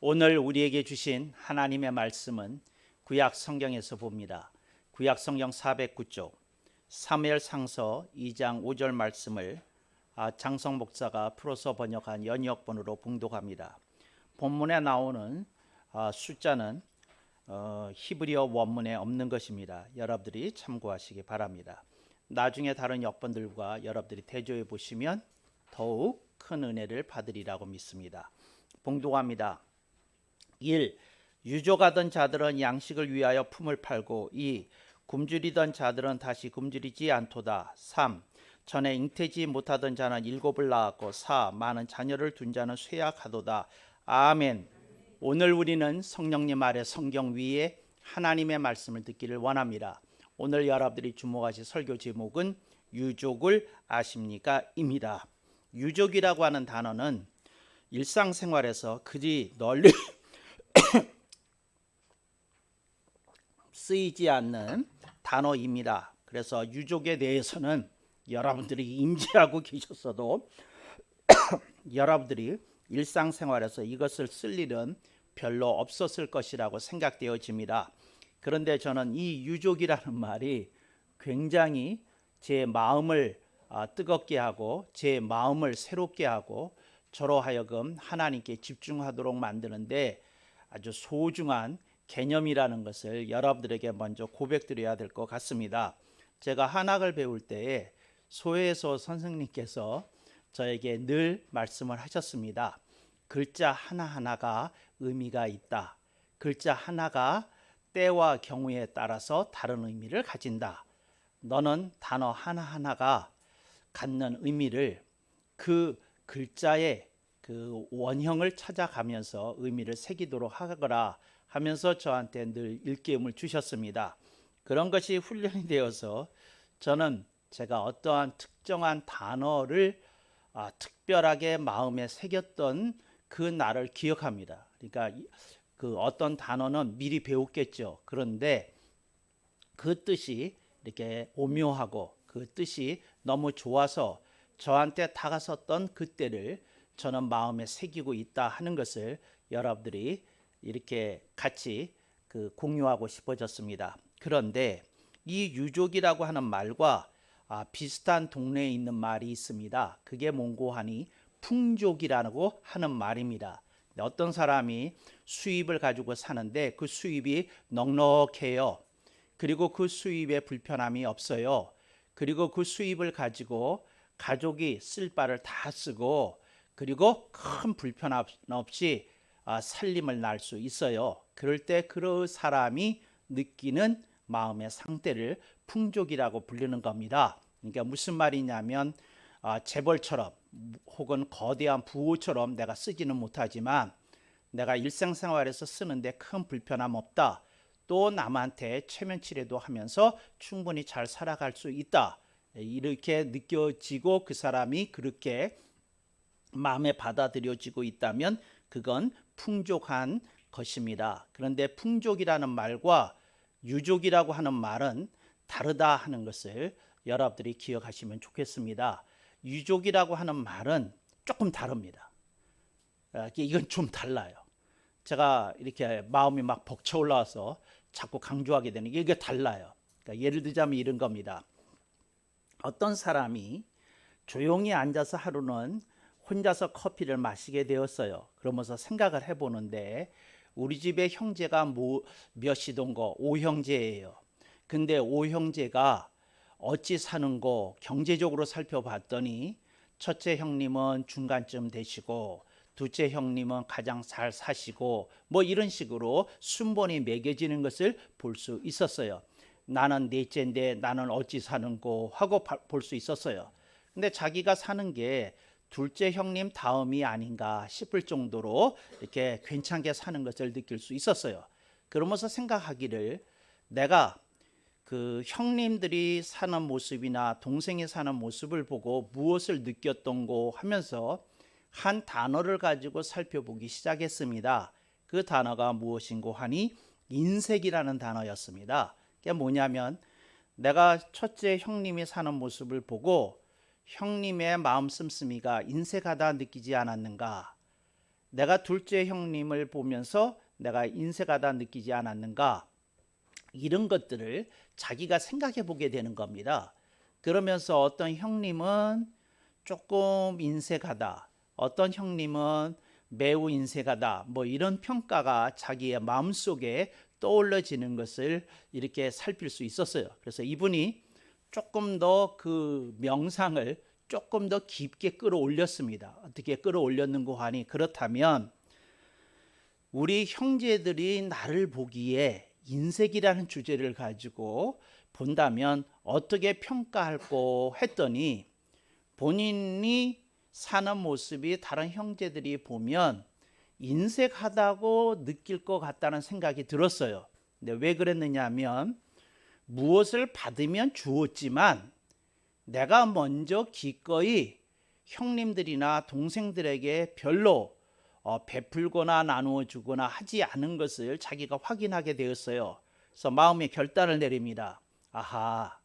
오늘 우리에게 주신 하나님의 말씀은 구약 성경에서 봅니다. 구약 성경 409쪽 사무엘상서 2장 5절 말씀을 장성 목사가 풀어서 번역한 연역본으로 봉독합니다. 본문에 나오는 숫자는 히브리어 원문에 없는 것입니다. 여러분들이 참고하시기 바랍니다. 나중에 다른 역본들과 여러분들이 대조해 보시면 더욱 큰 은혜를 받으리라고 믿습니다. 봉독합니다. 1. 유족하던 자들은 양식을 위하여 품을 팔고 2. 굶주리던 자들은 다시 굶주리지 않도다. 3. 전에 잉태지 못하던 자는 7을 낳았고 4. 많은 자녀를 둔 자는 쇠약하도다. 아멘. 오늘 우리는 성령님 아래 성경 위에 하나님의 말씀을 듣기를 원합니다. 오늘 여러분들이 주목하실 설교 제목은 유족을 아십니까? 입니다. 유족이라고 하는 단어는 일상생활에서 그리 널리 쓰이지 않는 단어입니다. 그래서 유족에 대해서는 여러분들이 인지하고 계셨어도 여러분들이 일상생활에서 이것을 쓸 일은 별로 없었을 것이라고 생각되어집니다. 그런데 저는 이 유족이라는 말이 굉장히 제 마음을 뜨겁게 하고 제 마음을 새롭게 하고 저로 하여금 하나님께 집중하도록 만드는데 아주 소중한 개념이라는 것을 여러분들에게 먼저 고백드려야 될 것 같습니다. 제가 한학을 배울 때에 소혜소 선생님께서 저에게 늘 말씀을 하셨습니다. 글자 하나하나가 의미가 있다. 글자 하나가 때와 경우에 따라서 다른 의미를 가진다. 너는 단어 하나하나가 갖는 의미를 그 글자의 그 원형을 찾아가면서 의미를 새기도록 하거라 하면서 저한테 늘 일깨움을 주셨습니다. 그런 것이 훈련이 되어서 저는 제가 어떠한 특정한 단어를 특별하게 마음에 새겼던 그 날을 기억합니다. 그러니까 그 어떤 단어는 미리 배웠겠죠. 그런데 그 뜻이 이렇게 오묘하고 그 뜻이 너무 좋아서 저한테 다가섰던 그때를 저는 마음에 새기고 있다 하는 것을 여러분들이 이렇게 같이 공유하고 싶어졌습니다. 그런데 이 유족이라고 하는 말과 비슷한 동네에 있는 말이 있습니다. 그게 뭔고 하니 풍족이라고 하는 말입니다. 어떤 사람이 수입을 가지고 사는데 그 수입이 넉넉해요. 그리고 그 수입에 불편함이 없어요. 그리고 그 수입을 가지고 가족이 쓸 바를 다 쓰고 그리고 큰 불편함 없이 살림을 날 수 있어요. 그럴 때 그 사람이 느끼는 마음의 상태를 풍족이라고 부르는 겁니다. 그러니까 무슨 말이냐면 재벌처럼 혹은 거대한 부호처럼 내가 쓰지는 못하지만 내가 일상생활에서 쓰는데 큰 불편함 없다. 또 남한테 체면치레도 하면서 충분히 잘 살아갈 수 있다. 이렇게 느껴지고 그 사람이 그렇게 마음에 받아들여지고 있다면 그건 풍족한 것입니다. 그런데 풍족이라는 말과 유족이라고 하는 말은 다르다 하는 것을 여러분들이 기억하시면 좋겠습니다. 유족이라고 하는 말은 조금 다릅니다. 이건 좀 달라요. 제가 이렇게 마음이 막 벅차 올라와서 자꾸 강조하게 되는 게 이게 달라요. 그러니까 예를 들자면 이런 겁니다. 어떤 사람이 조용히 앉아서 하루는 혼자서 커피를 마시게 되었어요. 그러면서 생각을 해보는데 우리 집에 형제가 몇이던거 5형제예요. 근데 5형제가 어찌 사는고 경제적으로 살펴봤더니 첫째 형님은 중간쯤 되시고 둘째 형님은 가장 잘 사시고 뭐 이런 식으로 순번이 매겨지는 것을 볼 수 있었어요. 나는 넷째인데 나는 어찌 사는고 하고 볼 수 있었어요. 근데 자기가 사는 게 둘째 형님 다음이 아닌가 싶을 정도로 이렇게 괜찮게 사는 것을 느낄 수 있었어요. 그러면서 생각하기를 내가 그 형님들이 사는 모습이나 동생이 사는 모습을 보고 무엇을 느꼈던고 하면서 한 단어를 가지고 살펴보기 시작했습니다. 그 단어가 무엇인고 하니 인색이라는 단어였습니다. 그게 뭐냐면 내가 첫째 형님이 사는 모습을 보고 형님의 마음 씀씀이가 인색하다 느끼지 않았는가? 내가 둘째 형님을 보면서 내가 인색하다 느끼지 않았는가? 이런 것들을 자기가 생각해 보게 되는 겁니다. 그러면서 어떤 형님은 조금 인색하다, 어떤 형님은 매우 인색하다, 뭐 이런 평가가 자기의 마음속에 떠올라지는 것을 이렇게 살필 수 있었어요. 그래서 이분이 조금 더 그 명상을 조금 더 깊게 끌어올렸습니다. 어떻게 끌어올렸는고 하니, 그렇다면 우리 형제들이 나를 보기에 인색이라는 주제를 가지고 본다면 어떻게 평가할까 했더니, 본인이 사는 모습이 다른 형제들이 보면 인색하다고 느낄 것 같다는 생각이 들었어요. 근데 왜 그랬느냐 하면, 무엇을 받으면 주었지만 내가 먼저 기꺼이 형님들이나 동생들에게 별로 베풀거나 나누어 주거나 하지 않은 것을 자기가 확인하게 되었어요. 그래서 마음의 결단을 내립니다. 아하,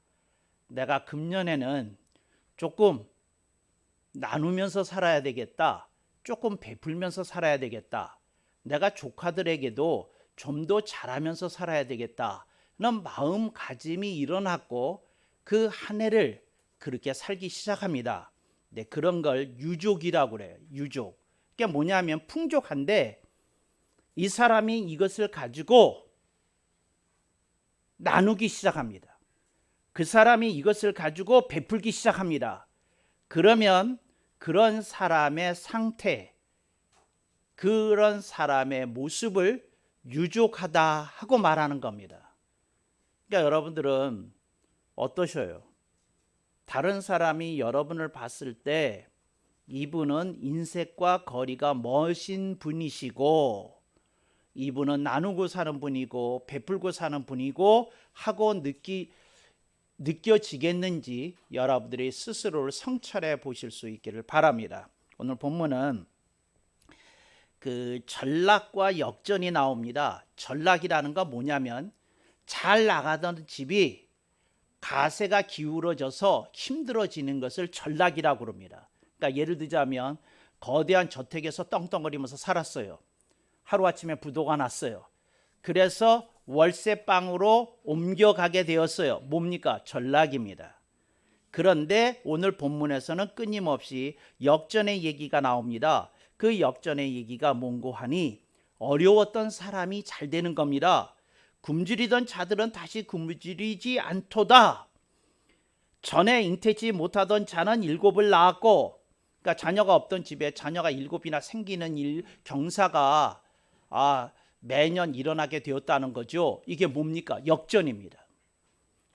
내가 금년에는 조금 나누면서 살아야 되겠다. 조금 베풀면서 살아야 되겠다. 내가 조카들에게도 좀 더 잘하면서 살아야 되겠다. 는 마음가짐이 일어났고 그 한 해를 그렇게 살기 시작합니다. 네, 그런 걸 유족이라고 그래요. 유족. 그게 뭐냐면 풍족한데 이 사람이 이것을 가지고 나누기 시작합니다. 그 사람이 이것을 가지고 베풀기 시작합니다. 그러면 그런 사람의 상태, 그런 사람의 모습을 유족하다 하고 말하는 겁니다. 그러니까 여러분들은 어떠셔요? 다른 사람이 여러분을 봤을 때 이분은 인색과 거리가 먼 분이시고, 이분은 나누고 사는 분이고 베풀고 사는 분이고 하고 느껴지겠는지 여러분들이 스스로를 성찰해 보실 수 있기를 바랍니다. 오늘 본문은 그 전락과 역전이 나옵니다. 전락이라는 건 뭐냐면 잘 나가던 집이 가세가 기울어져서 힘들어지는 것을 전락이라고 합니다. 그러니까 예를 들자면 거대한 저택에서 떵떵거리면서 살았어요. 하루아침에 부도가 났어요. 그래서 월세방으로 옮겨가게 되었어요. 뭡니까? 전락입니다. 그런데 오늘 본문에서는 끊임없이 역전의 얘기가 나옵니다. 그 역전의 얘기가 뭔고 하니, 어려웠던 사람이 잘 되는 겁니다. 굶주리던 자들은 다시 굶주리지 않도다. 전에 잉태치 못하던 자는 7을 낳았고, 그러니까 자녀가 없던 집에 자녀가 7이나 생기는 경사가 매년 일어나게 되었다는 거죠. 이게 뭡니까? 역전입니다.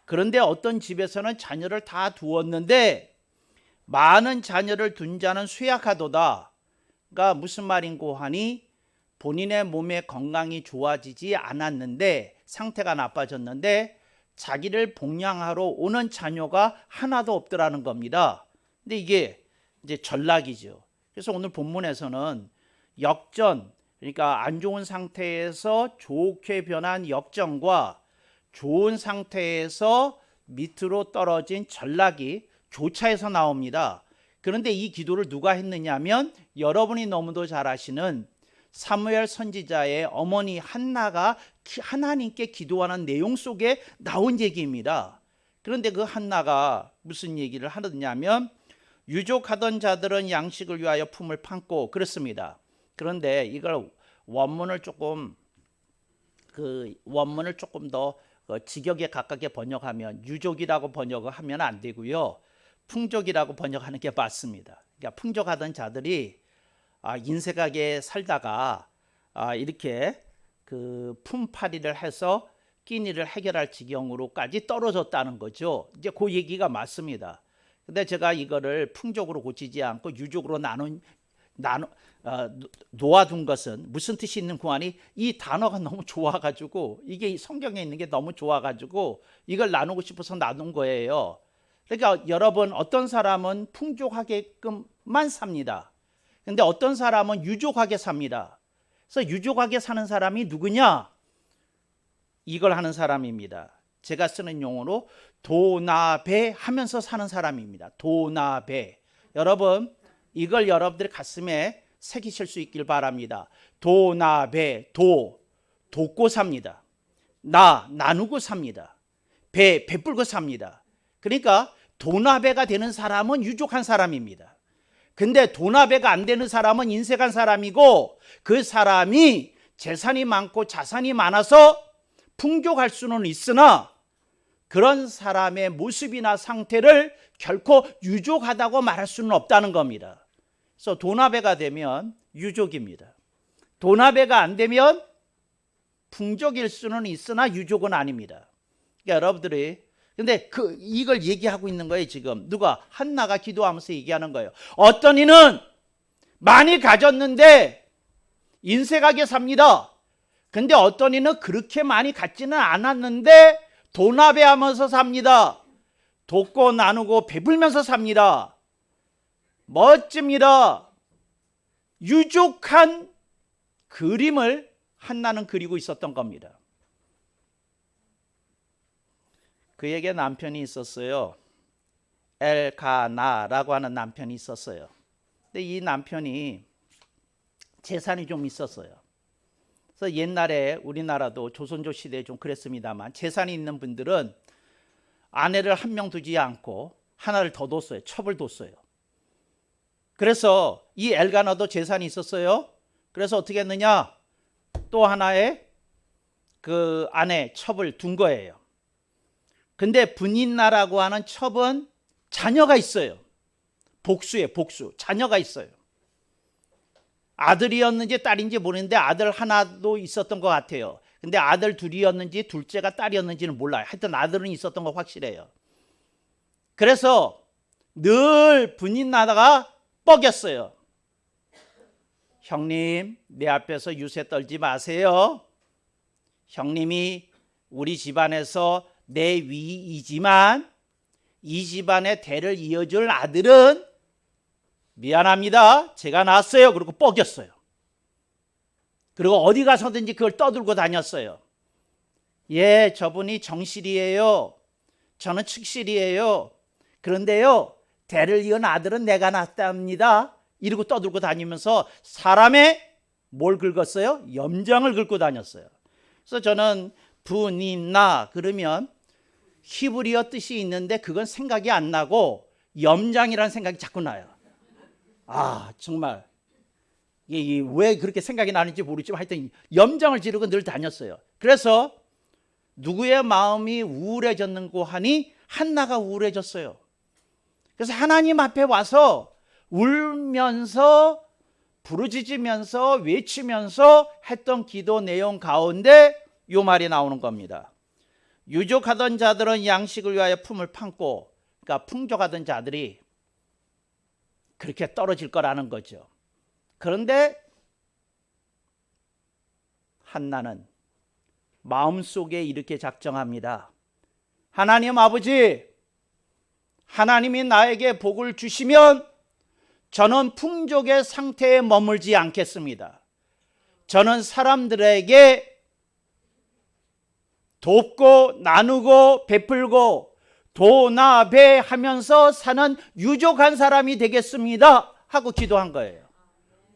그런데 어떤 집에서는 자녀를 다 두었는데 많은 자녀를 둔 자는 쇠약하도다. 그러니까 무슨 말인고 하니, 본인의 몸의 건강이 좋아지지 않았는데, 상태가 나빠졌는데 자기를 봉양하러 오는 자녀가 하나도 없더라는 겁니다. 근데 이게 이제 전락이죠. 그래서 오늘 본문에서는 역전, 그러니까 안 좋은 상태에서 좋게 변한 역전과 좋은 상태에서 밑으로 떨어진 전락이 교차해서 나옵니다. 그런데 이 기도를 누가 했느냐면, 여러분이 너무도 잘 아시는 사무엘 선지자의 어머니 한나가 하나님께 기도하는 내용 속에 나온 얘기입니다. 그런데 그 한나가 무슨 얘기를 하느냐면, 유족하던 자들은 양식을 위하여 품을 판고 그렇습니다. 그런데 이걸 원문을 조금 더 직역에 가깝게 번역하면, 유족이라고 번역하면 안 되고요, 풍족이라고 번역하는 게 맞습니다. 그러니까 풍족하던 자들이 인색하게 살다가 이렇게 그 품팔이를 해서 끼니를 해결할 지경으로까지 떨어졌다는 거죠. 이제 그 얘기가 맞습니다. 근데 제가 이거를 풍족으로 고치지 않고 유족으로 놓아둔 것은 무슨 뜻이 있는 구하니, 이 단어가 너무 좋아가지고, 이게 성경에 있는 게 너무 좋아가지고 이걸 나누고 싶어서 나눈 거예요. 그러니까 여러분, 어떤 사람은 풍족하게끔만 삽니다. 근데 어떤 사람은 유족하게 삽니다. 그래서 유족하게 사는 사람이 누구냐? 이걸 하는 사람입니다. 제가 쓰는 용어로 도나배 하면서 사는 사람입니다. 도나배. 여러분, 이걸 여러분들 가슴에 새기실 수 있길 바랍니다. 도나배, 돕고 삽니다. 나누고 삽니다. 베풀고 삽니다. 그러니까 도나배가 되는 사람은 유족한 사람입니다. 근데 도나배가 안 되는 사람은 인색한 사람이고, 그 사람이 재산이 많고 자산이 많아서 풍족할 수는 있으나 그런 사람의 모습이나 상태를 결코 유족하다고 말할 수는 없다는 겁니다. 그래서 도나배가 되면 유족입니다. 도나배가 안 되면 풍족일 수는 있으나 유족은 아닙니다. 그러니까 여러분들이 근데 이걸 얘기하고 있는 거예요. 지금 누가? 한나가 기도하면서 얘기하는 거예요. 어떤 이는 많이 가졌는데 인색하게 삽니다. 근데 어떤 이는 그렇게 많이 갖지는 않았는데 도나배하면서 삽니다. 돕고 나누고 베풀면서 삽니다. 멋집니다. 유족한 그림을 한나는 그리고 있었던 겁니다. 그에게 남편이 있었어요. 엘가나라고 하는 남편이 있었어요. 근데 이 남편이 재산이 좀 있었어요. 그래서 옛날에 우리나라도 조선조 시대에 좀 그랬습니다만, 재산이 있는 분들은 아내를 한 명 두지 않고 하나를 더 뒀어요. 첩을 뒀어요. 그래서 이 엘가나도 재산이 있었어요. 그래서 어떻게 했느냐? 또 하나의 그 아내 첩을 둔 거예요. 근데 분인나라고 하는 첩은 자녀가 있어요. 복수예요, 복수. 자녀가 있어요. 아들이었는지 딸인지 모르는데 아들 하나도 있었던 것 같아요. 근데 아들 둘이었는지 둘째가 딸이었는지는 몰라요. 하여튼 아들은 있었던 거 확실해요. 그래서 늘 분인나라가 뻐겼어요. 형님, 내 앞에서 유세 떨지 마세요. 형님이 우리 집안에서 내 위이지만 이 집안의 대를 이어줄 아들은 미안합니다. 제가 낳았어요. 그리고 뻐겼어요. 그리고 어디 가서든지 그걸 떠들고 다녔어요. 예, 저분이 정실이에요. 저는 측실이에요. 그런데요, 대를 이은 아들은 내가 낳았답니다. 이러고 떠들고 다니면서 사람의 뭘 긁었어요? 염장을 긁고 다녔어요. 그래서 저는 분인나 그러면 히브리어 뜻이 있는데 그건 생각이 안 나고 염장이라는 생각이 자꾸 나요. 아, 정말 왜 그렇게 생각이 나는지 모르지만 하여튼 염장을 지르고 늘 다녔어요. 그래서 누구의 마음이 우울해졌는고 하니 한나가 우울해졌어요. 그래서 하나님 앞에 와서 울면서 부르짖으면서 외치면서 했던 기도 내용 가운데 이 말이 나오는 겁니다. 유족하던 자들은 양식을 위하여 품을 판고, 그러니까 풍족하던 자들이 그렇게 떨어질 거라는 거죠. 그런데 한나는 마음속에 이렇게 작정합니다. 하나님 아버지, 하나님이 나에게 복을 주시면 저는 풍족의 상태에 머물지 않겠습니다. 저는 사람들에게 돕고 나누고 베풀고 도나배하면서 사는 유족한 사람이 되겠습니다 하고 기도한 거예요.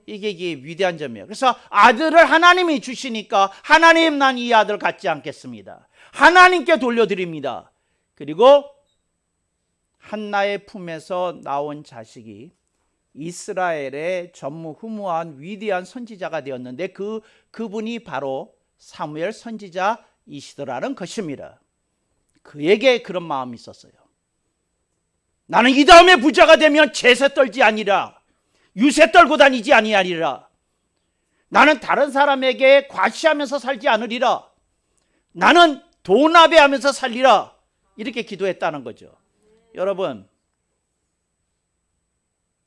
이게 위대한 점이에요. 그래서 아들을 하나님이 주시니까 하나님, 난 이 아들 갖지 않겠습니다. 하나님께 돌려드립니다. 그리고 한나의 품에서 나온 자식이 이스라엘의 전무후무한 위대한 선지자가 되었는데 그분이 바로 사무엘 선지자이시더라는 것입니다. 그에게 그런 마음이 있었어요. 나는 이 다음에 부자가 되면 제세 떨지 아니라 유세 떨고 다니지 아니하리라. 나는 다른 사람에게 과시하면서 살지 않으리라. 나는 도나배하면서 살리라. 이렇게 기도했다는 거죠. 여러분,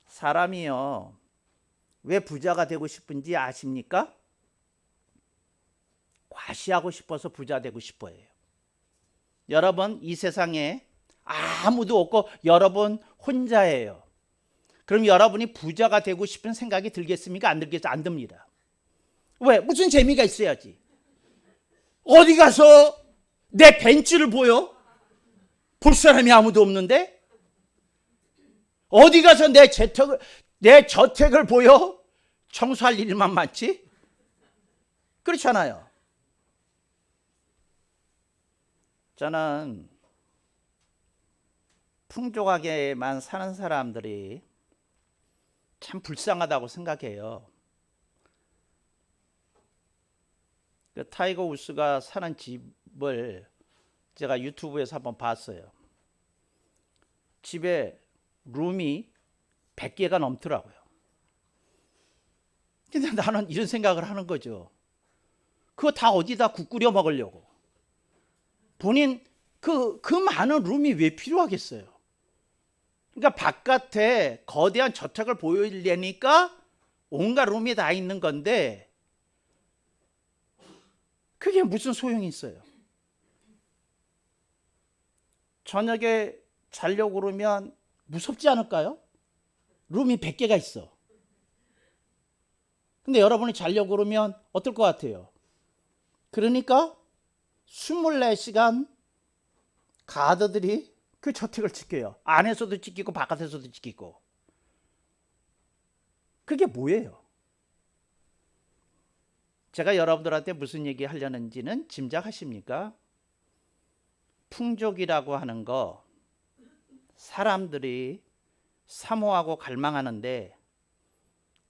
사람이요, 왜 부자가 되고 싶은지 아십니까? 과시하고 싶어서 부자 되고 싶어요. 여러분, 이 세상에 아무도 없고 여러분 혼자예요. 그럼 여러분이 부자가 되고 싶은 생각이 들겠습니까? 안 들겠어요? 안 듭니다. 왜? 무슨 재미가 있어야지. 어디 가서 내 벤츠를 보여? 볼 사람이 아무도 없는데? 어디 가서 내 저택을 보여? 청소할 일만 많지? 그렇잖아요. 저는 풍족하게만 사는 사람들이 참 불쌍하다고 생각해요. 그 타이거 우스가 사는 집을 제가 유튜브에서 한번 봤어요. 집에 룸이 100개가 넘더라고요. 근데 나는 이런 생각을 하는 거죠. 그거 다 어디다 국 끓여 먹으려고. 본인 그 많은 룸이 왜 필요하겠어요? 그러니까 바깥에 거대한 저택을 보이려니까 온갖 룸이 다 있는 건데 그게 무슨 소용이 있어요? 저녁에 자려고 그러면 무섭지 않을까요? 룸이 100개가 있어. 근데 여러분이 자려고 그러면 어떨 것 같아요? 그러니까 24시간 가드들이 그 저택을 지켜요. 안에서도 지키고 바깥에서도 지키고. 그게 뭐예요? 제가 여러분들한테 무슨 얘기 하려는지는 짐작하십니까? 풍족이라고 하는 거 사람들이 사모하고 갈망하는데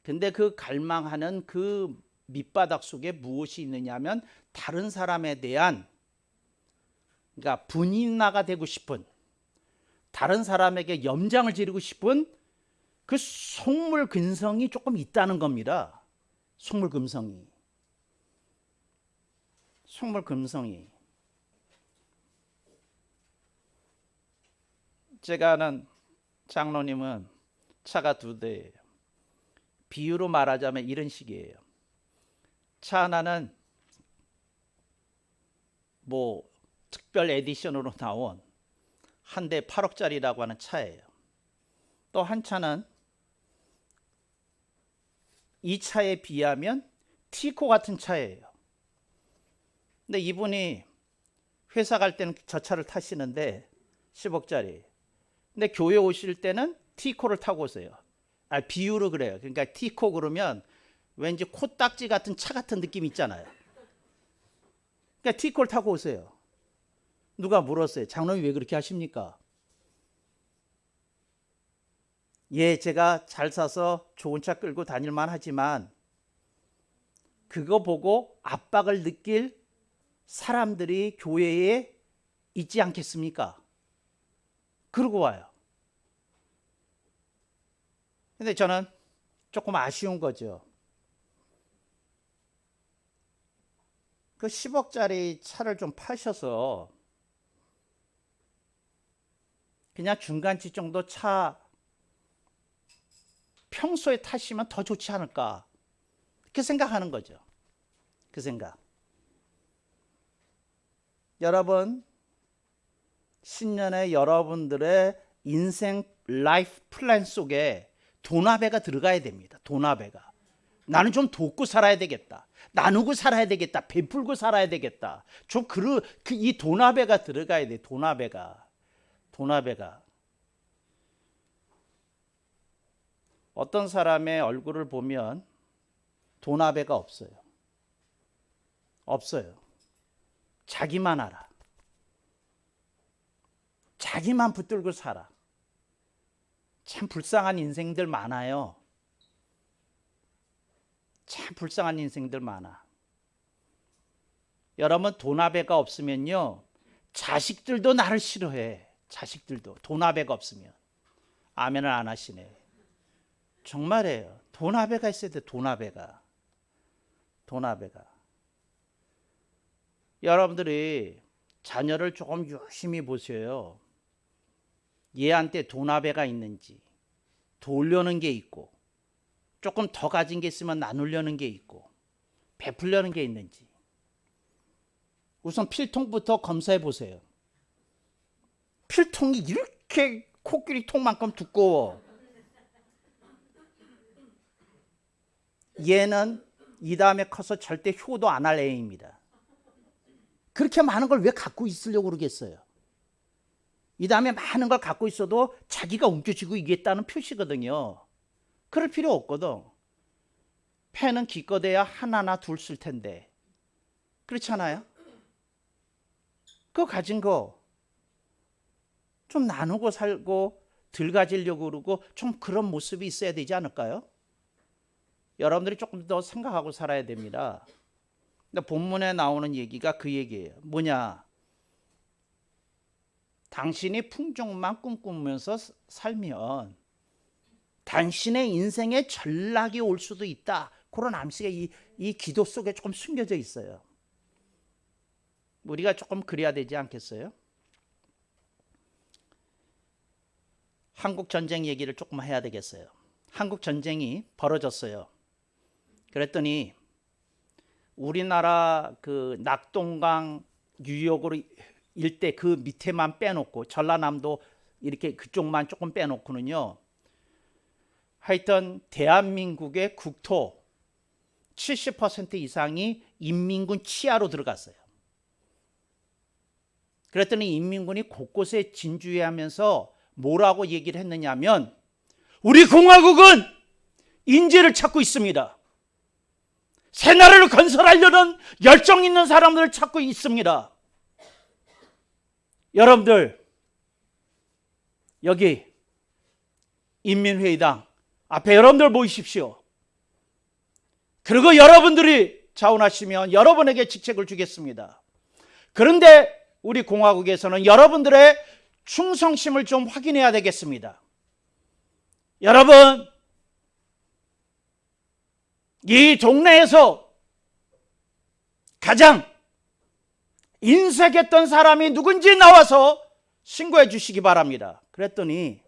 근데 그 갈망하는 그 밑바닥 속에 무엇이 있느냐면 다른 사람에 대한 그러니까 분인나가 되고 싶은 다른 사람에게 염장을 지르고 싶은 그 속물 근성이 조금 있다는 겁니다. 속물 금성이. 속물 금성이. 제가 아는 장로님은 차가 2대예요. 비유로 말하자면 이런 식이에요. 차 하나는 뭐 특별 에디션으로 나온 한 대 8억짜리라고 하는 차예요. 또 한 차는 이 차에 비하면 티코 같은 차예요. 근데 이분이 회사 갈 때는 저 차를 타시는데 10억짜리. 근데 교회 오실 때는 티코를 타고 오세요. 비유로 그래요. 그러니까 티코 그러면 왠지 코딱지 같은 차 같은 느낌 있잖아요. 그러니까 티코를 타고 오세요. 누가 물었어요. 장로님 왜 그렇게 하십니까? 예, 제가 잘 사서 좋은 차 끌고 다닐만 하지만 그거 보고 압박을 느낄 사람들이 교회에 있지 않겠습니까? 그러고 와요. 근데 저는 조금 아쉬운 거죠. 그 10억짜리 차를 좀 파셔서 그냥 중간치 정도 차 평소에 타시면 더 좋지 않을까 그렇게 생각하는 거죠. 그 생각. 여러분 신년에 여러분들의 인생 라이프 플랜 속에 도나배가 들어가야 됩니다. 도나배가. 나는 좀 돕고 살아야 되겠다. 나누고 살아야 되겠다. 베풀고 살아야 되겠다. 좀 이 도나배가 들어가야 돼. 도나배가. 어떤 사람의 얼굴을 보면 도나배가 없어요. 없어요. 자기만 알아. 자기만 붙들고 살아. 참 불쌍한 인생들 많아요. 참 불쌍한 인생들 많아. 여러분 도나배가 없으면요 자식들도 나를 싫어해. 자식들도 도나배가 없으면. 아멘을 안 하시네. 정말이에요. 도나배가 있어야 돼. 도나배가. 여러분들이 자녀를 조금 유심히 보세요. 얘한테 도나배가 있는지, 돌려는 게 있고, 조금 더 가진 게 있으면 나누려는 게 있고, 베풀려는 게 있는지. 우선 필통부터 검사해 보세요. 필통이 이렇게 코끼리 통만큼 두꺼워. 얘는 이 다음에 커서 절대 효도 안 할 애입니다. 그렇게 많은 걸 왜 갖고 있으려고 그러겠어요? 이 다음에 많은 걸 갖고 있어도 자기가 움켜쥐고 이겠다는 표시거든요. 그럴 필요 없거든. 패는 기껏해야 하나나 둘 쓸 텐데. 그렇잖아요? 그거 가진 거 좀 나누고 살고 덜 가지려고 그러고 좀 그런 모습이 있어야 되지 않을까요? 여러분들이 조금 더 생각하고 살아야 됩니다. 근데 본문에 나오는 얘기가 그 얘기예요. 뭐냐? 당신이 풍족만 꿈꾸면서 살면 당신의 인생에 전락이 올 수도 있다. 그런 암시가 이 기도 속에 조금 숨겨져 있어요. 우리가 조금 그래야 되지 않겠어요? 한국 전쟁 얘기를 조금 해야 되겠어요. 한국 전쟁이 벌어졌어요. 그랬더니 우리나라 그 낙동강 뉴욕으로 일대 그 밑에만 빼놓고 전라남도 이렇게 그쪽만 조금 빼놓고는요. 하여튼 대한민국의 국토 70% 이상이 인민군 치하로 들어갔어요. 그랬더니 인민군이 곳곳에 진주해하면서 뭐라고 얘기를 했느냐면 우리 공화국은 인재를 찾고 있습니다. 새 나라를 건설하려는 열정 있는 사람들을 찾고 있습니다. 여러분들 여기 인민회의당 앞에 여러분들 모이십시오. 그리고 여러분들이 자원하시면 여러분에게 직책을 주겠습니다. 그런데 우리 공화국에서는 여러분들의 충성심을 좀 확인해야 되겠습니다. 여러분, 이 동네에서 가장 인색했던 사람이 누군지 나와서 신고해 주시기 바랍니다. 그랬더니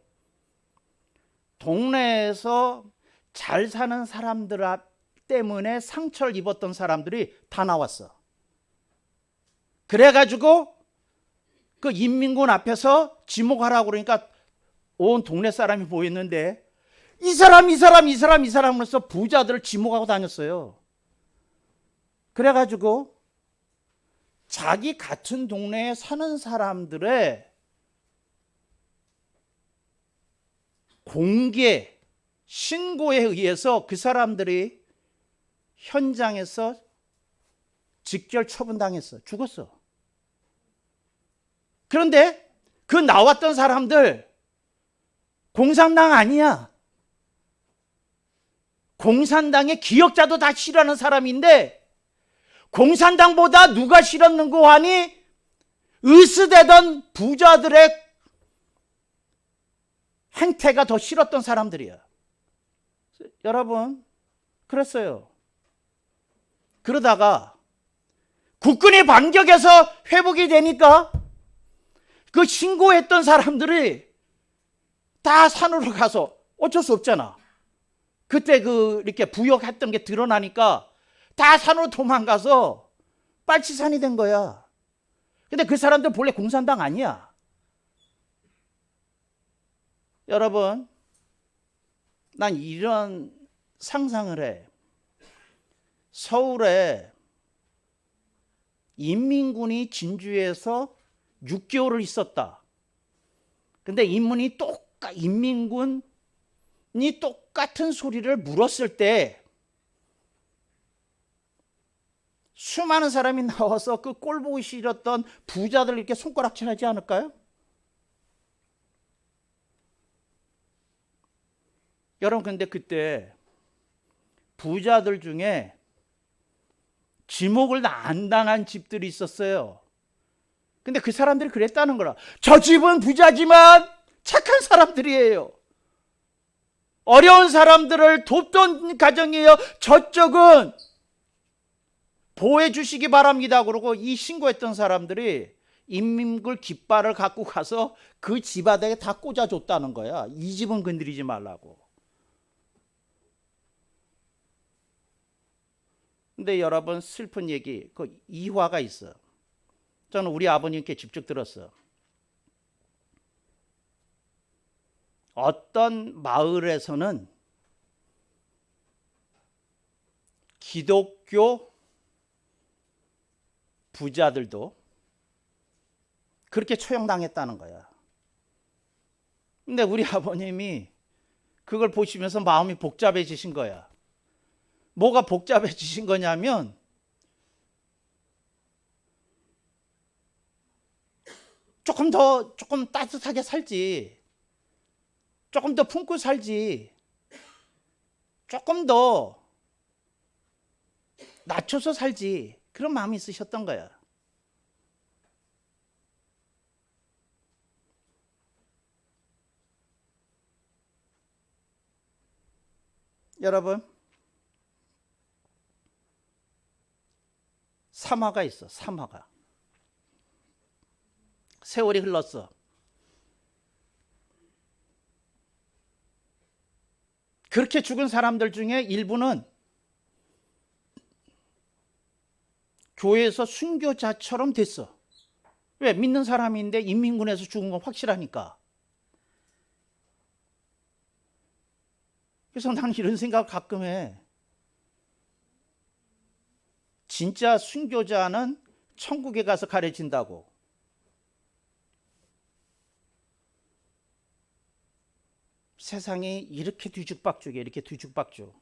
동네에서 잘 사는 사람들 때문에 상처를 입었던 사람들이 다 나왔어. 그래가지고 그 인민군 앞에서 지목하라고 그러니까 온 동네 사람이 모였는데 이 사람으로서 부자들을 지목하고 다녔어요. 그래가지고 자기 같은 동네에 사는 사람들의 공개 신고에 의해서 그 사람들이 현장에서 직결 처분당했어. 죽었어. 그런데 그 나왔던 사람들 공산당 아니야. 공산당의 기억자도 다 싫어하는 사람인데 공산당보다 누가 싫었는고 하니 으스대던 부자들의 행태가 더 싫었던 사람들이야. 여러분 그랬어요. 그러다가 국군이 반격해서 회복이 되니까 그 신고했던 사람들이 다 산으로 가서 어쩔 수 없잖아. 그때 이렇게 부역했던 게 드러나니까 다 산으로 도망가서 빨치산이 된 거야. 근데 그 사람들 본래 공산당 아니야. 여러분, 난 이런 상상을 해. 서울에 인민군이 진주에서 6개월을 있었다. 근데 인민군이 똑같은 소리를 물었을 때 수많은 사람이 나와서 그 꼴 보기 싫었던 부자들 이렇게 손가락질하지 않을까요? 여러분 근데 그때 부자들 중에 지목을 안 당한 집들이 있었어요. 근데 그 사람들이 그랬다는 거라. 저 집은 부자지만 착한 사람들이에요. 어려운 사람들을 돕던 가정이에요. 저쪽은 보호해 주시기 바랍니다. 그러고 이 신고했던 사람들이 인민군 깃발을 갖고 가서 그 집 바닥에 다 꽂아줬다는 거야. 이 집은 건드리지 말라고. 근데 여러분 슬픈 얘기, 그 이화가 있어. 저는 우리 아버님께 직접 들었어. 어떤 마을에서는 기독교 부자들도 그렇게 처형당했다는 거야. 근데 우리 아버님이 그걸 보시면서 마음이 복잡해지신 거야. 뭐가 복잡해지신 거냐면 조금 따뜻하게 살지, 조금 더 품고 살지, 조금 더 낮춰서 살지, 그런 마음이 있으셨던 거야. 여러분, 삼화가 있어. 삼화가. 세월이 흘렀어. 그렇게 죽은 사람들 중에 일부는 교회에서 순교자처럼 됐어. 왜? 믿는 사람인데 인민군에서 죽은 건 확실하니까. 그래서 나는 이런 생각을 가끔 해. 진짜 순교자는 천국에 가서 가려진다고. 세상이 이렇게 뒤죽박죽이야. 이렇게 뒤죽박죽.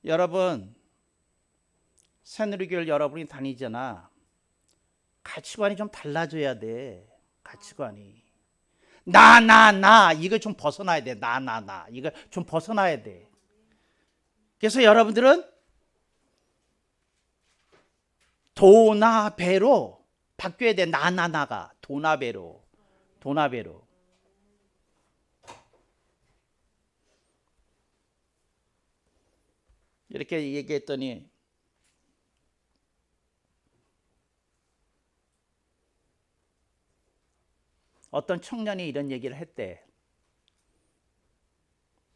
여러분, 새누리교회 여러분이 다니잖아. 가치관이 좀 달라져야 돼. 가치관이. 나 이거 좀 벗어나야 돼. 나 이거 좀 벗어나야 돼. 그래서 여러분들은 도나배로 바뀌어야 돼. 나가 도나배로. 이렇게 얘기했더니 어떤 청년이 이런 얘기를 했대.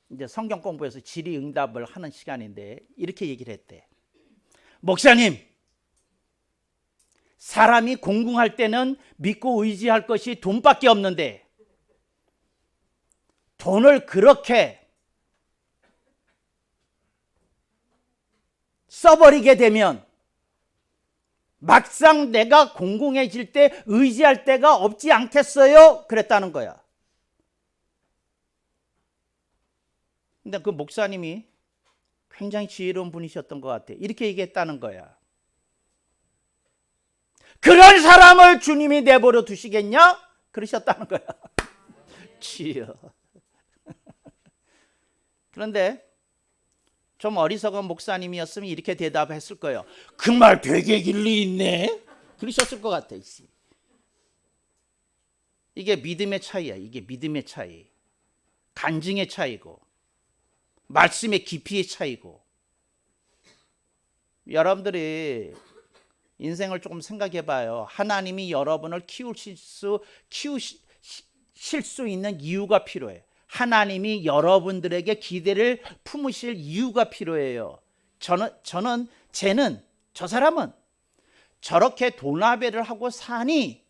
이제 성경 공부에서 질의응답을 하는 시간인데 이렇게 얘기를 했대. 목사님, 사람이 공궁할 때는 믿고 의지할 것이 돈밖에 없는데 돈을 그렇게 써버리게 되면 막상 내가 공공해질 때 의지할 데가 없지 않겠어요? 그랬다는 거야. 근데 그 목사님이 굉장히 지혜로운 분이셨던 것 같아. 이렇게 얘기했다는 거야. 그런 사람을 주님이 내버려 두시겠냐? 그러셨다는 거야. 지혜요. 그런데 좀 어리석은 목사님이었으면 이렇게 대답했을 거예요. 그 말 되게 일리 있네. 그러셨을 것 같아. 이게 믿음의 차이야. 이게 믿음의 차이. 간증의 차이고 말씀의 깊이의 차이고. 여러분들이 인생을 조금 생각해 봐요. 하나님이 여러분을 키우실 수 있는 이유가 필요해. 하나님이 여러분들에게 기대를 품으실 이유가 필요해요. 저 사람은 저렇게 도나배를 하고 사니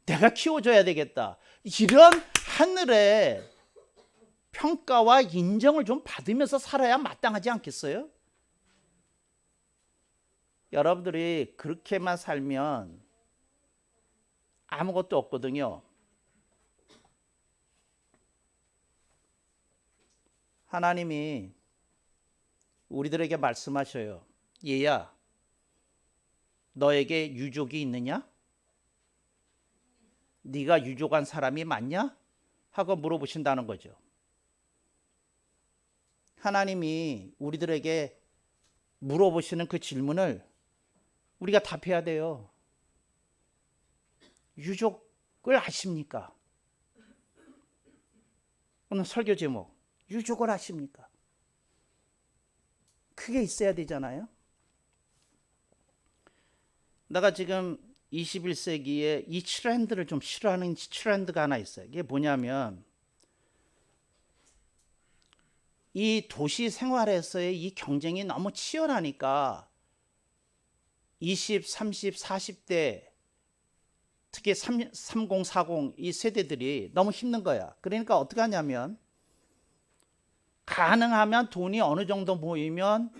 내가 키워줘야 되겠다. 이런 하늘의 평가와 인정을 좀 받으면서 살아야 마땅하지 않겠어요? 여러분들이 그렇게만 살면 아무것도 없거든요. 하나님이 우리들에게 말씀하셔요. 얘야, 너에게 유족이 있느냐? 네가 유족한 사람이 맞냐? 하고 물어보신다는 거죠. 하나님이 우리들에게 물어보시는 그 질문을 우리가 답해야 돼요. 유족을 아십니까? 오늘 설교 제목, 유족을 아십니까? 그게 있어야 되잖아요. 내가 지금 21세기에 이 트렌드를 좀 싫어하는 트렌드가 하나 있어요. 이게 뭐냐면 이 도시 생활에서의 이 경쟁이 너무 치열하니까 20, 30, 40대 특히 30, 40 이 세대들이 너무 힘든 거야. 그러니까 어떻게 하냐면 가능하면 돈이 어느 정도 모이면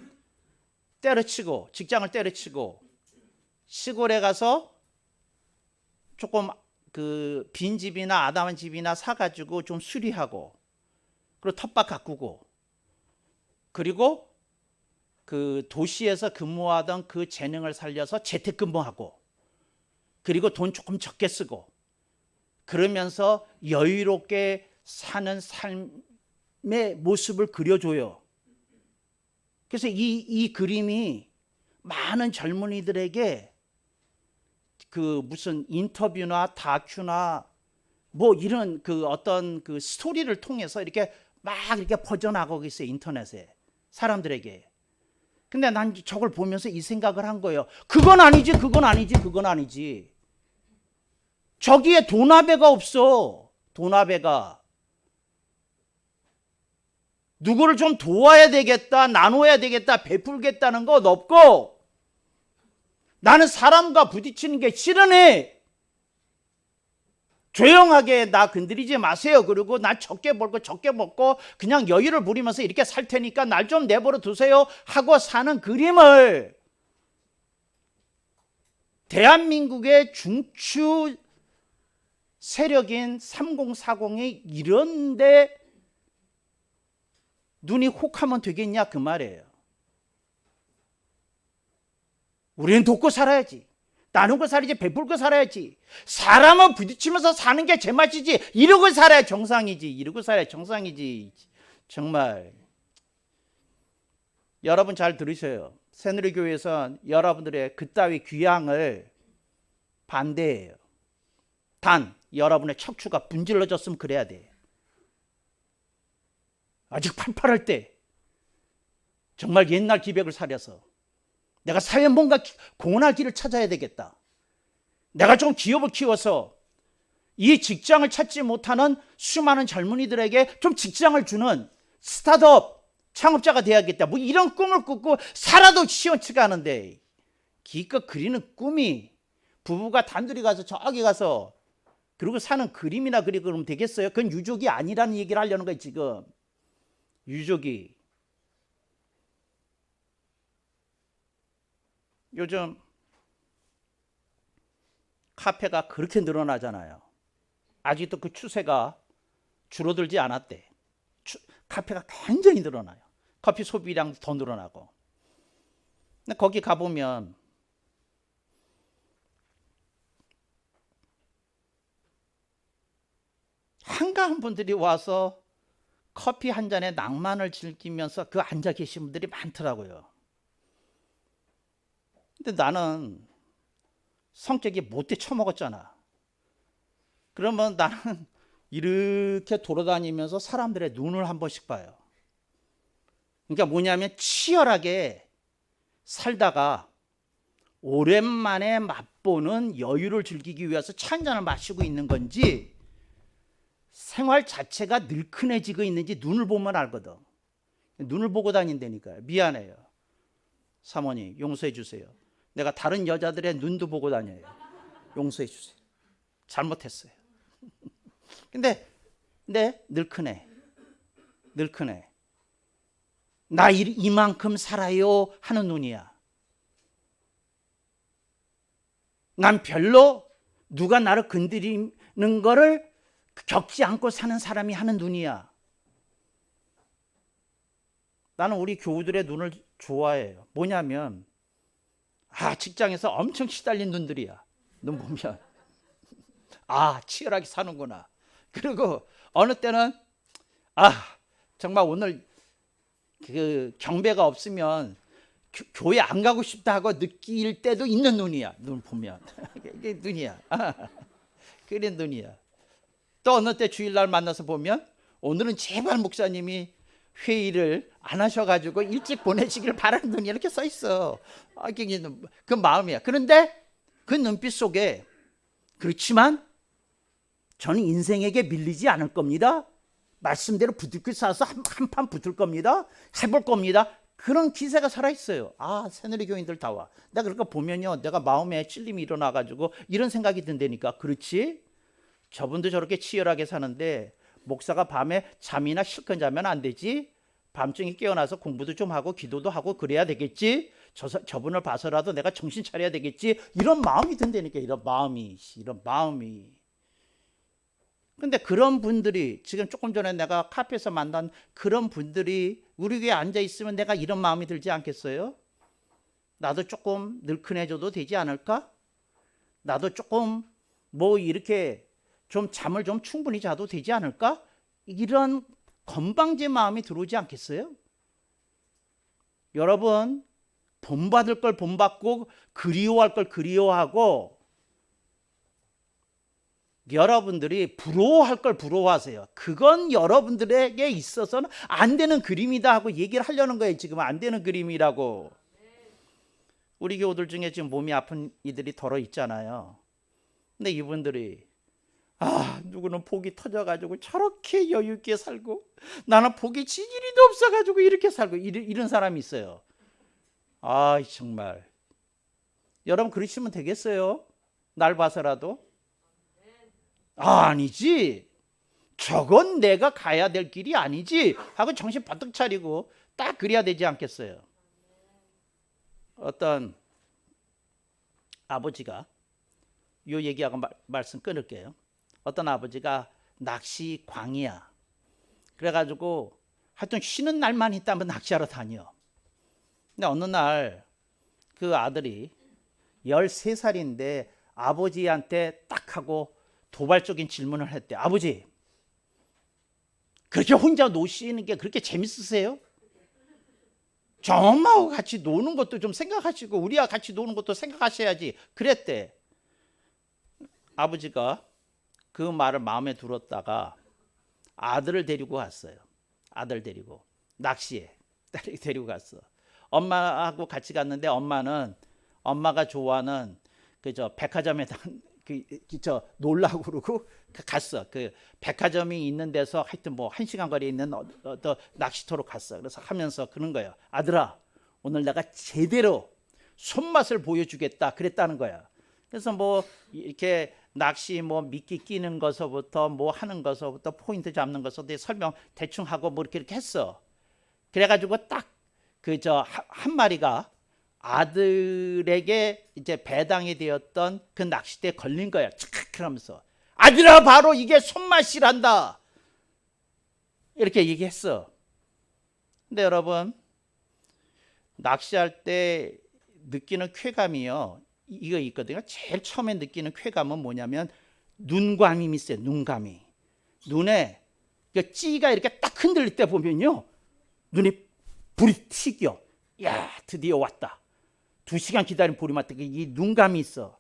때려치고 직장을 때려치고 시골에 가서 조금 그 빈집이나 아담한 집이나 사가지고 좀 수리하고 그리고 텃밭 가꾸고 그리고 그 도시에서 근무하던 그 재능을 살려서 재택근무하고, 그리고 돈 조금 적게 쓰고, 그러면서 여유롭게 사는 삶의 모습을 그려줘요. 그래서 이 그림이 많은 젊은이들에게 그 무슨 인터뷰나 다큐나 뭐 이런 그 어떤 그 스토리를 통해서 이렇게 막 이렇게 퍼져나가고 있어요, 인터넷에 사람들에게. 근데 난 저걸 보면서 이 생각을 한 거예요. 그건 아니지, 그건 아니지, 그건 아니지. 저기에 도나배가 없어. 도나배가. 누구를 좀 도와야 되겠다, 나눠야 되겠다, 베풀겠다는 건 없고, 나는 사람과 부딪히는 게 싫으니 조용하게 나 건드리지 마세요. 그리고 나 적게 벌고 적게 먹고 그냥 여유를 부리면서 이렇게 살 테니까 날 좀 내버려 두세요 하고 사는 그림을 대한민국의 중추 세력인 3040이 이런데 눈이 혹하면 되겠냐 그 말이에요. 우리는 돕고 살아야지. 나누고 살아야지. 베풀고 살아야지. 사람은 부딪히면서 사는 게 제맛이지. 이러고 살아야 정상이지. 이러고 살아야 정상이지. 정말. 여러분 잘 들으셔요. 새누리교회에서 여러분들의 그따위 귀향을 반대해요. 단 여러분의 척추가 분질러졌으면 그래야 돼. 아직 팔팔할 때 정말 옛날 기백을 사려서 내가 사회에 뭔가 공헌할 길을 찾아야 되겠다. 내가 좀 기업을 키워서 이 직장을 찾지 못하는 수많은 젊은이들에게 좀 직장을 주는 스타트업 창업자가 돼야겠다. 뭐 이런 꿈을 꾸고 살아도 시원치가 않은데 기껏 그리는 꿈이 부부가 단둘이 가서 저기 가서 그리고 사는 그림이나 그리고 그러면 되겠어요? 그건 유족이 아니라는 얘기를 하려는 거예요 지금. 유족이. 요즘 카페가 그렇게 늘어나잖아요. 아직도 그 추세가 줄어들지 않았대. 카페가 굉장히 늘어나요. 커피 소비량도 더 늘어나고. 근데 거기 가보면 한가한 분들이 와서 커피 한 잔에 낭만을 즐기면서 그 앉아 계신 분들이 많더라고요. 근데 나는 성격이 못돼 처먹었잖아. 그러면 나는 이렇게 돌아다니면서 사람들의 눈을 한 번씩 봐요. 그러니까 뭐냐면 치열하게 살다가 오랜만에 맛보는 여유를 즐기기 위해서 차 한 잔을 마시고 있는 건지 생활 자체가 늘큰해지고 있는지 눈을 보면 알거든. 눈을 보고 다닌다니까요. 미안해요. 사모님 용서해 주세요. 내가 다른 여자들의 눈도 보고 다녀요. 용서해 주세요. 잘못했어요. 근데 늘큰해. 늘큰해. 나 이만큼 살아요 하는 눈이야. 난 별로 누가 나를 건드리는 거를 겪지 않고 사는 사람이 하는 눈이야. 나는 우리 교우들의 눈을 좋아해요. 뭐냐면 직장에서 엄청 시달린 눈들이야. 눈 보면 치열하게 사는구나. 그리고 어느 때는 정말 오늘 그 경배가 없으면 교회 안 가고 싶다 하고 느낄 때도 있는 눈이야. 눈 보면 이게 눈이야. 그런 눈이야. 또 어느 때 주일날 만나서 보면 오늘은 제발 목사님이 회의를 안 하셔가지고 일찍 보내시길 바라는 눈이 이렇게 써 있어. 그 마음이야. 그런데 그 눈빛 속에 그렇지만 저는 인생에게 밀리지 않을 겁니다. 말씀대로 부들겨 쌓아서 한 판 붙을 겁니다. 해볼 겁니다. 그런 기세가 살아있어요. 새누리교인들 다 와. 내가 그러니까 보면요, 내가 마음에 찔림이 일어나가지고 이런 생각이 든다니까. 그렇지? 저분도 저렇게 치열하게 사는데 목사가 밤에 잠이나 실컷 자면 안 되지? 밤중에 깨어나서 공부도 좀 하고 기도도 하고 그래야 되겠지? 저분을 봐서라도 내가 정신 차려야 되겠지? 이런 마음이 든다니까. 이런 마음이. 근데 그런 분들이 지금 조금 전에 내가 카페에서 만난 그런 분들이 우리 교회에 앉아 있으면 내가 이런 마음이 들지 않겠어요? 나도 조금 늘큰해져도 되지 않을까? 나도 조금 뭐 이렇게 좀 잠을 좀 충분히 자도 되지 않을까? 이런 건방진 마음이 들어오지 않겠어요? 여러분, 본받을 걸 본받고 그리워할 걸 그리워하고 여러분들이 부러워할 걸 부러워하세요. 그건 여러분들에게 있어서는 안 되는 그림이다 하고 얘기를 하려는 거예요. 지금 안 되는 그림이라고. 우리 교우들 중에 지금 몸이 아픈 이들이 덜어 있잖아요. 근데 이분들이 누구는 복이 터져가지고 저렇게 여유 있게 살고 나는 복이 지지리도 없어가지고 이렇게 살고 이런 사람이 있어요. 정말 여러분 그러시면 되겠어요? 날 봐서라도? 아니지. 저건 내가 가야 될 길이 아니지 하고 정신 바짝 차리고 딱 그래야 되지 않겠어요? 어떤 아버지가 요 얘기하고 말씀 끊을게요. 어떤 아버지가 낚시 광이야. 그래가지고 하여튼 쉬는 날만 있다면 낚시하러 다녀. 근데 어느 날 그 아들이 13살인데 아버지한테 딱 하고 도발적인 질문을 했대. 아버지, 그렇게 혼자 노시는 게 그렇게 재밌으세요? 저 엄마하고 같이 노는 것도 좀 생각하시고 우리와 같이 노는 것도 생각하셔야지. 그랬대. 아버지가 그 말을 마음에 들었다가 아들을 데리고 갔어요. 아들 데리고 낚시에 데리고 갔어. 엄마하고 같이 갔는데 엄마가 좋아하는 그저 백화점에 놀라고 그러고 갔어. 그 백화점이 있는 데서 하여튼 뭐 1시간 거리에 있는 낚시터로 갔어. 그래서 하면서 그런 거예요. 아들아, 오늘 내가 제대로 손맛을 보여주겠다 그랬다는 거야. 그래서 뭐 이렇게 낚시 뭐 미끼 끼는 것서부터 뭐 하는 것서부터 포인트 잡는 것서부터 설명 대충 하고 뭐 이렇게 했어. 그래가지고 딱 한 마리가 아들에게 이제 배당이 되었던 그 낚싯대에 걸린 거야. 착 그러면서 아들아, 바로 이게 손맛이란다 이렇게 얘기했어. 근데 여러분, 낚시할 때 느끼는 쾌감이요, 이거 있거든요. 제일 처음에 느끼는 쾌감은 뭐냐면 눈감이 있어요. 눈에 찌가 이렇게 딱 흔들릴 때 보면요, 눈에 불이 튀겨. 야, 드디어 왔다. 2시간 기다린 보리 맛, 이 눈감이 있어.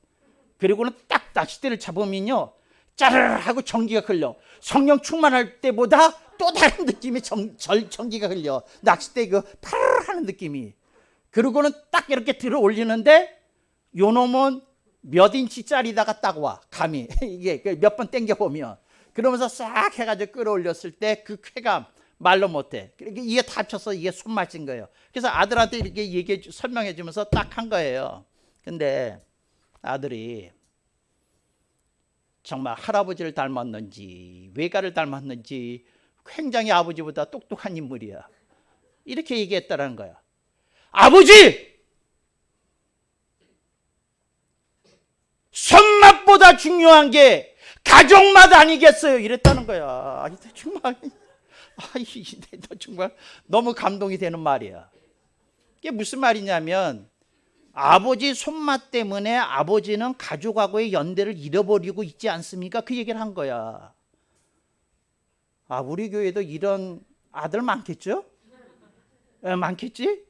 그리고는 딱 낚싯대를 잡으면요, 짜르르 하고 전기가 흘려. 성령 충만할 때보다 또 다른 느낌의 전기가 흘려. 낚싯대 파르르 하는 느낌이. 그리고는 딱 이렇게 들어 올리는데 요 놈은 몇 인치짜리다가 딱 와. 감이 이게 몇 번 당겨 보면, 그러면서 싹 해가지고 끌어올렸을 때 그 쾌감 말로 못해. 이게 다 합쳐서 이게 손맛인 거예요. 그래서 아들한테 이렇게 설명해 주면서 딱 한 거예요. 근데 아들이 정말 할아버지를 닮았는지 외가를 닮았는지 굉장히 아버지보다 똑똑한 인물이야. 이렇게 얘기했다는 거야. 아버지! 손맛보다 중요한 게 가족맛 아니겠어요? 이랬다는 거야. 정말 정말 너무 감동이 되는 말이야. 이게 무슨 말이냐면 아버지 손맛 때문에 아버지는 가족하고의 연대를 잃어버리고 있지 않습니까? 그 얘기를 한 거야. 우리 교회도 이런 아들 많겠죠? 많겠지?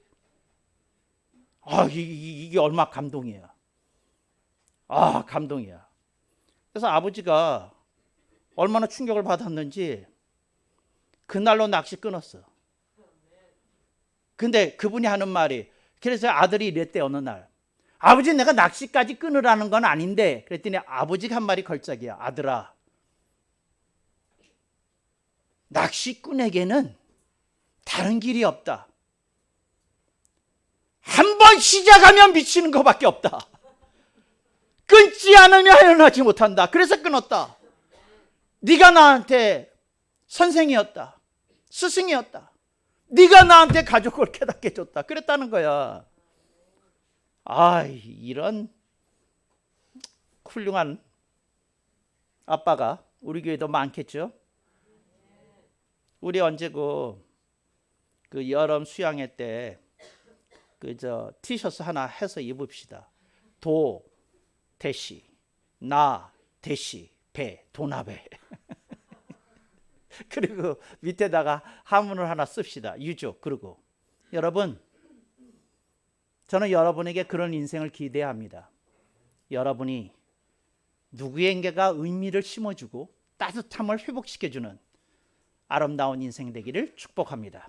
이게 얼마나 감동이야. 감동이야. 그래서 아버지가 얼마나 충격을 받았는지 그날로 낚시 끊었어. 근데 그분이 하는 말이, 그래서 아들이 이랬대. 어느 날, 아버지, 내가 낚시까지 끊으라는 건 아닌데, 그랬더니 아버지가 한 말이 걸작이야. 아들아, 낚시꾼에게는 다른 길이 없다. 한 번 시작하면 미치는 것밖에 없다. 끊지 않으면 헤어나지 못한다. 그래서 끊었다. 네가 나한테 선생이었다. 스승이었다. 네가 나한테 가족을 깨닫게 해줬다. 그랬다는 거야. 이런 훌륭한 아빠가 우리 교회도 많겠죠. 우리 언제 그 여름 수양회 때 티셔츠 하나 해서 입읍시다. 도 대시, 나 대시, 배, 도나배. 그리고 밑에다가 한문을 하나 씁시다. 유족. 그리고 여러분, 저는 여러분에게 그런 인생을 기대합니다. 여러분이 누구에게가 의미를 심어주고 따뜻함을 회복시켜주는 아름다운 인생 되기를 축복합니다.